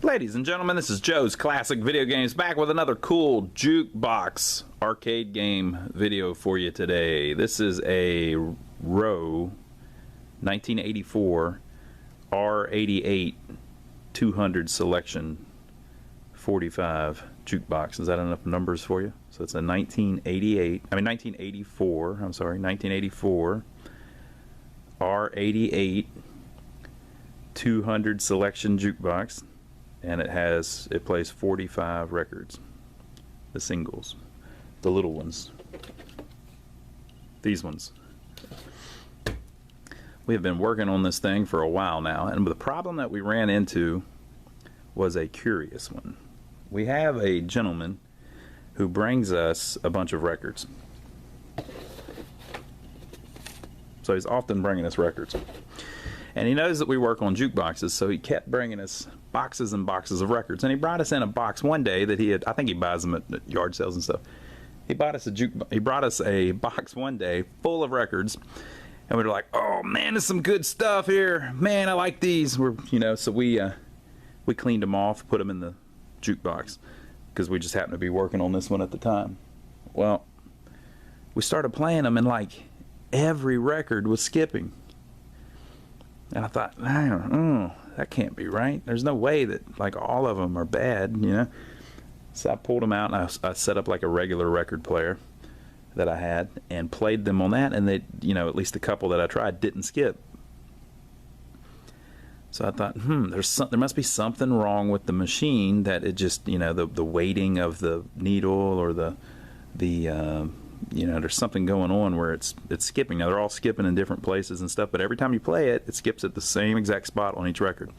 Ladies and gentlemen, this is Joe's Classic Video Games, back with another cool Jukebox arcade game video for you today. This is a Rowe 1984 R88 200 selection 45 Jukebox. Is that enough numbers for you? So it's a 1984 R88 200 selection Jukebox. And it plays 45 records, the singles, the little ones, these ones. We have been working on this thing for a while now, and the problem that we ran into was a curious one. We have a gentleman who brings us a bunch of records. So he's often bringing us records. And he knows that we work on jukeboxes, so he kept bringing us boxes and boxes of records. And he brought us in a box one day that he had, I think he buys them at yard sales and stuff. He brought us a box one day full of records, and we were like, "Oh man, there's some good stuff here. Man, I like these." So we cleaned them off, put them in the jukebox because we just happened to be working on this one at the time. Well, we started playing them, and like every record was skipping. And I thought, that can't be right. There's no way that like all of them are bad, you know. So I pulled them out, and I set up like a regular record player that I had and played them on that, and they, at least a couple that I tried didn't skip. So I thought, there must be something wrong with the machine, that it just, the weighting of the needle or the there's something going on where it's skipping. Now they're all skipping in different places and stuff, but every time you play it, it skips at the same exact spot on each record.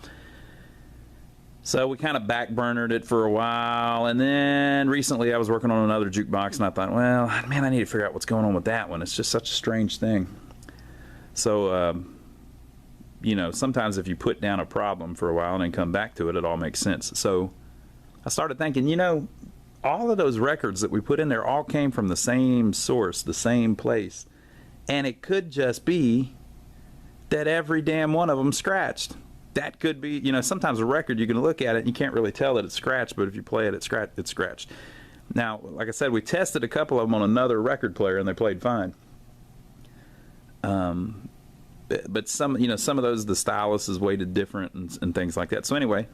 So we kind of backburnered it for a while, and then recently I was working on another jukebox, and I thought, well, man, I need to figure out what's going on with that one. It's just such a strange thing. So, sometimes if you put down a problem for a while and then come back to it, it all makes sense. So I started thinking, all of those records that we put in there all came from the same source, the same place. And it could just be that every damn one of them scratched. That could be, sometimes a record, you can look at it and you can't really tell that it's scratched, but if you play it, it's scratched. Now, like I said, we tested a couple of them on another record player and they played fine. But some of those, the stylus is weighted different and things like that. So anyway,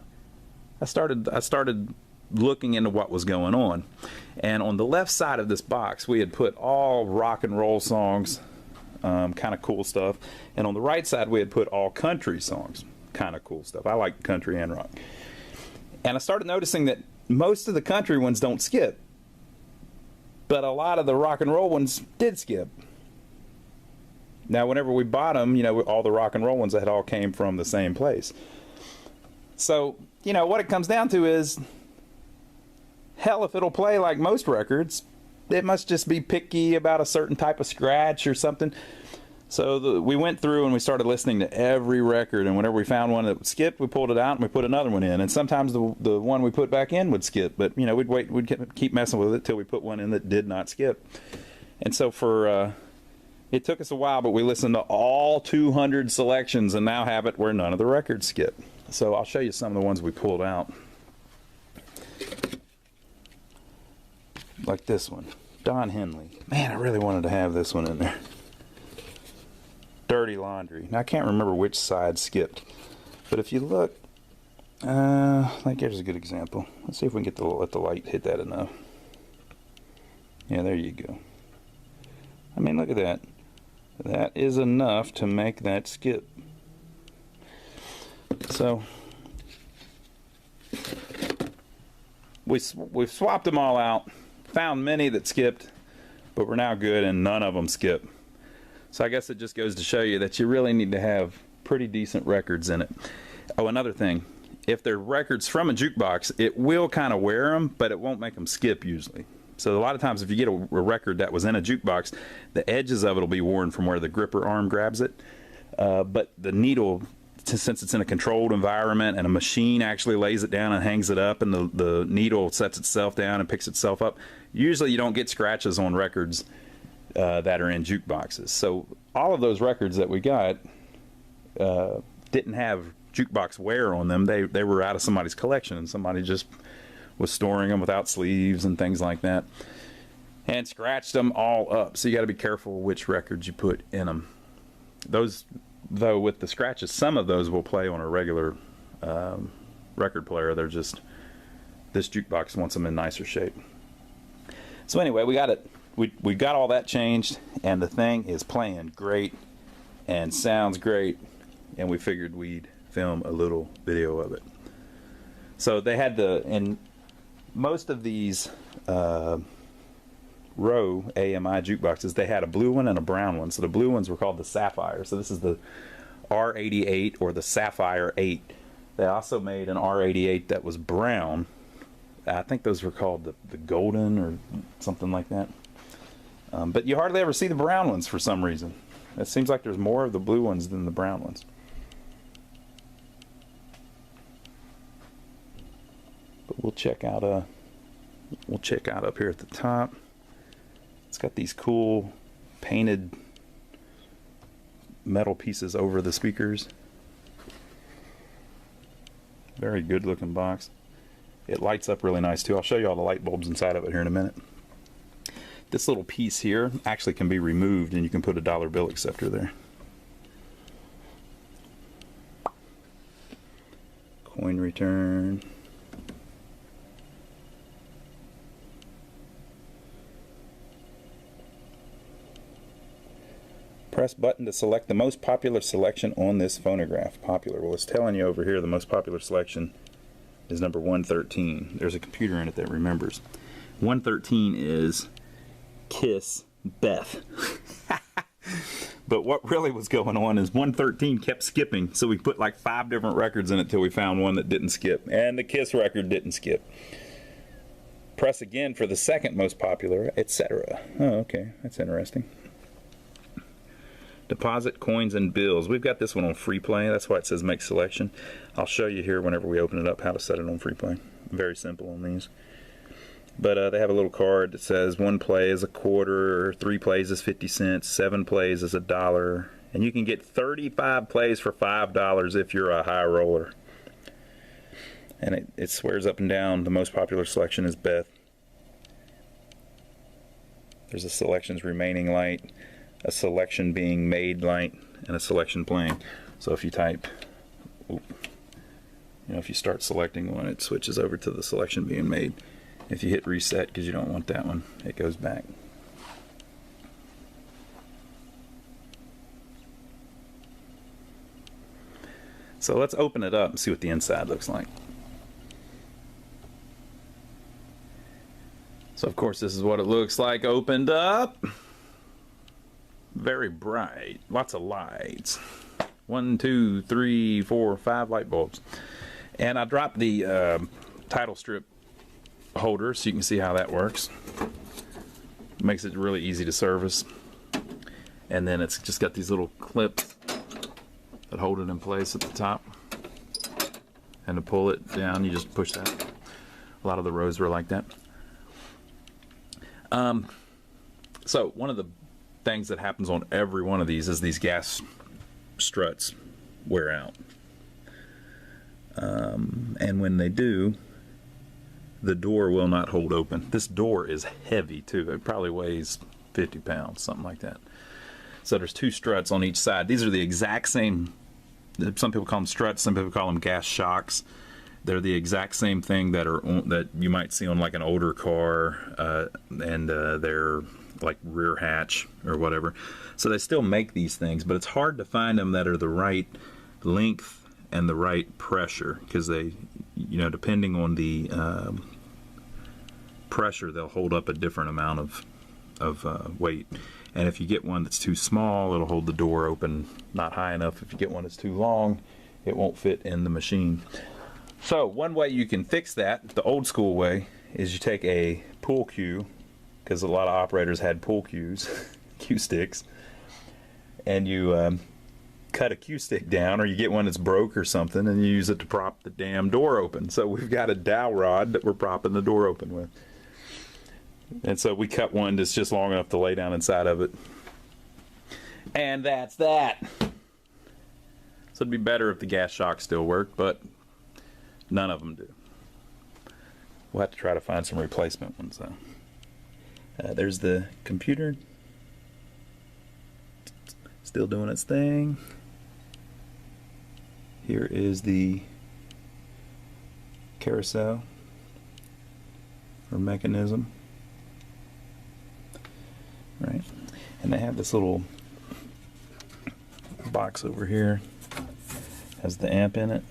I started looking into what was going on, and on the left side of this box we had put all rock and roll songs, kind of cool stuff, and on the right side we had put all country songs, kind of cool stuff. I like country and rock, and I started noticing that most of the country ones don't skip, but a lot of the rock and roll ones did skip. Now whenever we bought them, all the rock and roll ones that all came from the same place. So what it comes down to is, hell, if it'll play like most records, it must just be picky about a certain type of scratch or something. So we went through and we started listening to every record, and whenever we found one that skipped, we pulled it out and we put another one in. And sometimes the one we put back in would skip, but we'd keep messing with it till we put one in that did not skip. And so it took us a while, but we listened to all 200 selections and now have it where none of the records skip. So I'll show you some of the ones we pulled out. Like this one, Don Henley. Man, I really wanted to have this one in there. Dirty Laundry. Now I can't remember which side skipped, but if you look, like here's a good example. Let's see if we can let the light hit that enough. Yeah, there you go. I mean, look at that. That is enough to make that skip. So we've swapped them all out. Found many that skipped, but we're now good and none of them skip. So I guess it just goes to show you that you really need to have pretty decent records in it. Oh, another thing, if they're records from a jukebox, it will kind of wear them, but it won't make them skip usually. So a lot of times if you get a record that was in a jukebox, the edges of it will be worn from where the gripper arm grabs it, but the needle, since it's in a controlled environment and a machine actually lays it down and hangs it up, and the needle sets itself down and picks itself up, usually you don't get scratches on records that are in jukeboxes. So all of those records that we got didn't have jukebox wear on them. They were out of somebody's collection, and somebody just was storing them without sleeves and things like that, and scratched them all up. So you got to be careful which records you put in them. Those, though, with the scratches, some of those will play on a regular record player. They're just, this jukebox wants them in nicer shape. So anyway, we got it. We got all that changed, and the thing is playing great and sounds great, and we figured we'd film a little video of it. So they had in most of these Rowe AMI jukeboxes, they had a blue one and a brown one. So the blue ones were called the Sapphire. So this is the R88 or the Sapphire 8. They also made an R88 that was brown. I think those were called the Golden or something like that. But you hardly ever see the brown ones for some reason. It seems like there's more of the blue ones than the brown ones. But we'll check out up here at the top. It's got these cool painted metal pieces over the speakers. Very good looking box. It lights up really nice too. I'll show you all the light bulbs inside of it here in a minute. This little piece here actually can be removed, and you can put a dollar bill acceptor there. Coin return. Press button to select the most popular selection on this phonograph. Popular. Well, it's telling you over here the most popular selection is number 113. There's a computer in it that remembers. 113 is Kiss Beth. But what really was going on is 113 kept skipping, so we put like 5 different records in it till we found one that didn't skip, and the Kiss record didn't skip. Press again for the second most popular, etc. Oh, okay, that's interesting. Deposit coins and bills. We've got this one on free play. That's why it says make selection. I'll show you here whenever we open it up how to set it on free play. Very simple on these. But they have a little card that says 1 play is a quarter, 3 plays is 50 cents, 7 plays is $1, and you can get 35 plays for $5 if you're a high roller. And it swears up and down the most popular selection is Beth. There's a selections remaining light, a selection being made light, and a selection playing. So if you type, if you start selecting one, it switches over to the selection being made. If you hit reset because you don't want that one, it goes back. So let's open it up and see what the inside looks like. So of course this is what it looks like opened up. Very bright, lots of lights. 1, 2, 3, 4, 5 light bulbs. And I dropped the title strip holder so you can see how that works. Makes it really easy to service. And then it's just got these little clips that hold it in place at the top. And to pull it down, you just push that. A lot of the Rowes were like that. So one of the things that happens on every one of these is these gas struts wear out. And when they do, the door will not hold open. This door is heavy too. It probably weighs 50 pounds, something like that. So there's 2 struts on each side. These are the exact same, some people call them struts, some people call them gas shocks. They're the exact same thing that you might see on like an older car, and they're like rear hatch or whatever. So they still make these things, but it's hard to find them that are the right length and the right pressure, because they, depending on the pressure, they'll hold up a different amount of weight. And if you get one that's too small, it'll hold the door open not high enough. If you get one that's too long, it won't fit in the machine. So one way you can fix that, the old school way, is you take a pool cue, because a lot of operators had pool cues, cue sticks, and you cut a cue stick down, or you get one that's broke or something, and you use it to prop the damn door open. So we've got a dowel rod that we're propping the door open with. And so we cut one that's just long enough to lay down inside of it. And that's that. So it'd be better if the gas shock still worked, but none of them do. We'll have to try to find some replacement ones though. There's the computer. Still doing its thing. Here is the carousel or mechanism. Right. And they have this little box over here. Has the amp in it.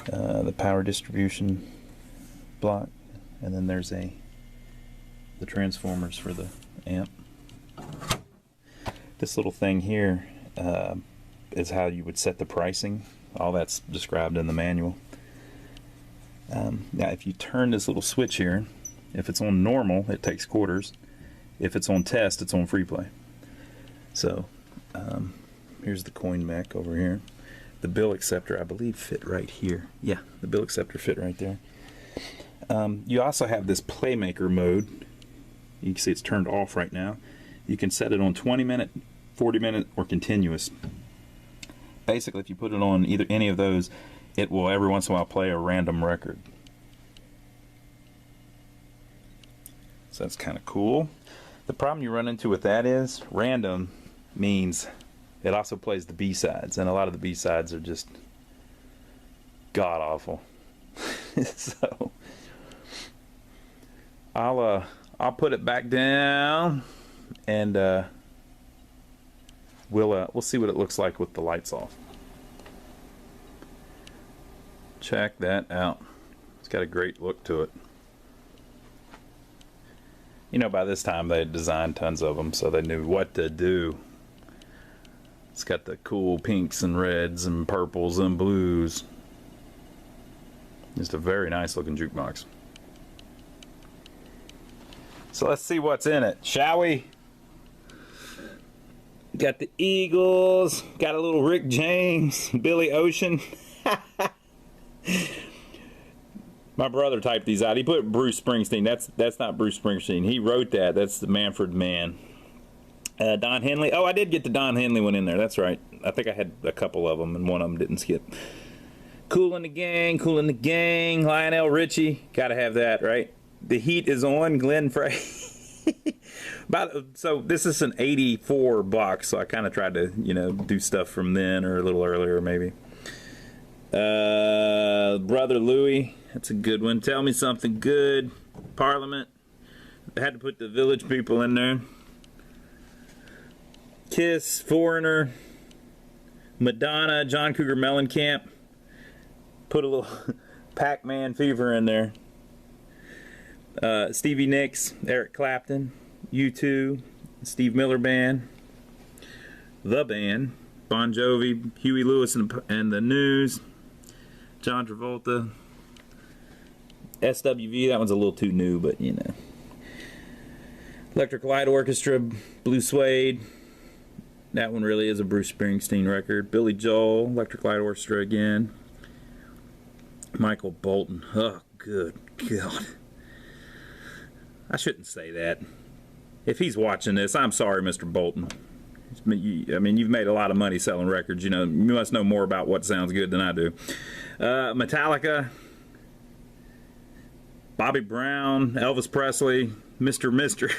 The power distribution block, and then there's the transformers for the amp. This little thing here is how you would set the pricing. All that's described in the manual. Now if you turn this little switch here, if it's on normal it takes quarters, if it's on test it's on free play. So here's the coin mech over here. The bill acceptor I believe fit right here. Yeah, the bill acceptor fit right there. You also have this playmaker mode. You can see it's turned off right now. You can set it on 20-minute, 40-minute, or continuous. Basically, if you put it on any of those, it will every once in a while play a random record. So that's kind of cool. The problem you run into with that is random means it also plays the B-sides, and a lot of the B-sides are just god awful. So I'll put it back down, and we'll see what it looks like with the lights off. Check that out. It's got a great look to it. You know, by this time they had designed tons of them, so they knew what to do. It's got the cool pinks and reds and purples and blues. Just a very nice looking jukebox. So let's see what's in it, shall we? Got the Eagles, got a little Rick James, Billy Ocean. My brother typed these out. He put Bruce Springsteen. That's not Bruce Springsteen. He wrote that. That's the Manfred Man. Don Henley. Oh, I did get the Don Henley one in there. That's right. I think I had a couple of them, and one of them didn't skip. Cool in the Gang, Cool in the Gang, Lionel Richie. Gotta have that, right? The Heat is on, Glenn Frey. So this is an 84 box, so I kind of tried to, you know, do stuff from then or a little earlier maybe. Brother Louie. That's a good one. Tell Me Something Good. Parliament. I had to put the Village People in there. Kiss, Foreigner, Madonna, John Cougar Mellencamp. Put a little Pac-Man Fever in there. Stevie Nicks, Eric Clapton, U2, Steve Miller Band, The Band, Bon Jovi, Huey Lewis and the News, John Travolta, SWV. That one's a little too new, but you know. Electric Light Orchestra, Blue Suede. That one really is a Bruce Springsteen record. Billy Joel, Electric Light Orchestra again. Michael Bolton. Oh, good God. I shouldn't say that. If he's watching this, I'm sorry, Mr. Bolton. I mean, you've made a lot of money selling records. You know, you must know more about what sounds good than I do. Metallica, Bobby Brown, Elvis Presley, Mr.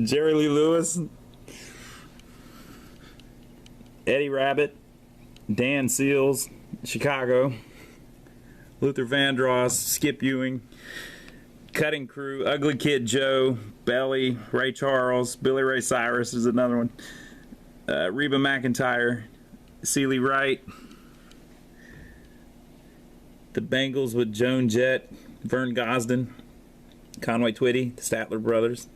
Jerry Lee Lewis, Eddie Rabbitt, Dan Seals, Chicago, Luther Vandross, Skip Ewing, Cutting Crew, Ugly Kid Joe, Belly, Ray Charles, Billy Ray Cyrus is another one, Reba McEntire, Celie Wright, the Bengals with Joan Jett, Vern Gosdin, Conway Twitty, the Statler Brothers,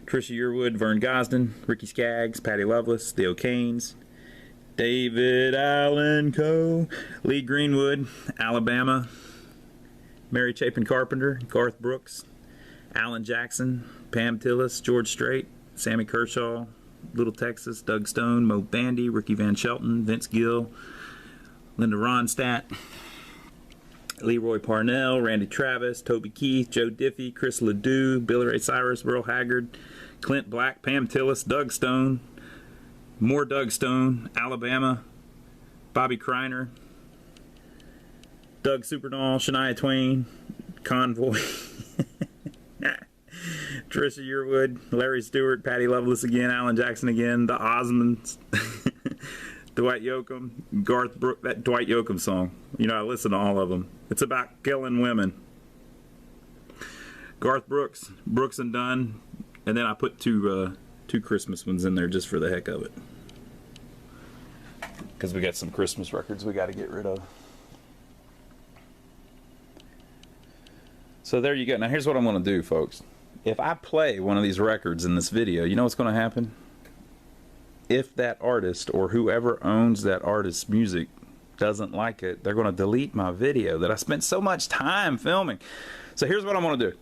Trisha Yearwood, Vern Gosdin, Ricky Skaggs, Patty Loveless, the O'Kanes, David Allen Coe, Lee Greenwood, Alabama, Mary Chapin Carpenter, Garth Brooks, Alan Jackson, Pam Tillis, George Strait, Sammy Kershaw, Little Texas, Doug Stone, Mo Bandy, Ricky Van Shelton, Vince Gill, Linda Ronstadt, Leroy Parnell, Randy Travis, Toby Keith, Joe Diffie, Chris Ledoux, Billy Ray Cyrus, Merle Haggard, Clint Black, Pam Tillis, Doug Stone, More Doug Stone, Alabama, Bobby Kreiner, Doug Superdoll, Shania Twain, Convoy, Trisha Yearwood, Larry Stewart, Patty Loveless again, Alan Jackson again, the Osmonds, Dwight Yoakam, Garth Brooks, that Dwight Yoakam song. You know, I listen to all of them. It's about killing women. Garth Brooks, Brooks and Dunn, and then I put two Christmas ones in there just for the heck of it. Because we got some Christmas records we got to get rid of. So there you go. Now here's what I'm going to do, folks. If I play one of these records in this video, you know what's going to happen? If that artist or whoever owns that artist's music doesn't like it, they're going to delete my video that I spent so much time filming. So here's what I'm going to do.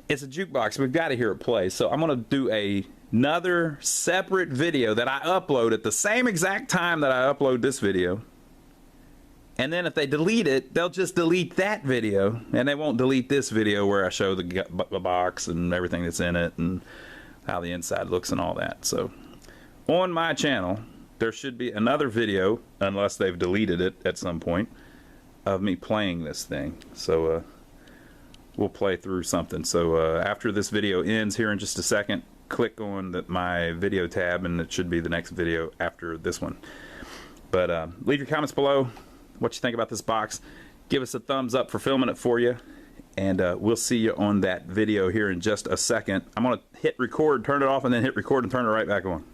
It's a jukebox. We've got to hear it play. So I'm going to do another separate video that I upload at the same exact time that I upload this video. And then if they delete it, they'll just delete that video, and they won't delete this video where I show the box and everything that's in it and how the inside looks and all that. So on my channel, there should be another video, unless they've deleted it at some point, of me playing this thing. So we'll play through something. So after this video ends here in just a second, click on my video tab, and it should be the next video after this one. But leave your comments below what you think about this box. Give us a thumbs up for filming it for you, and we'll see you on that video here in just a second. I'm going to hit record, turn it off, and then hit record and turn it right back on.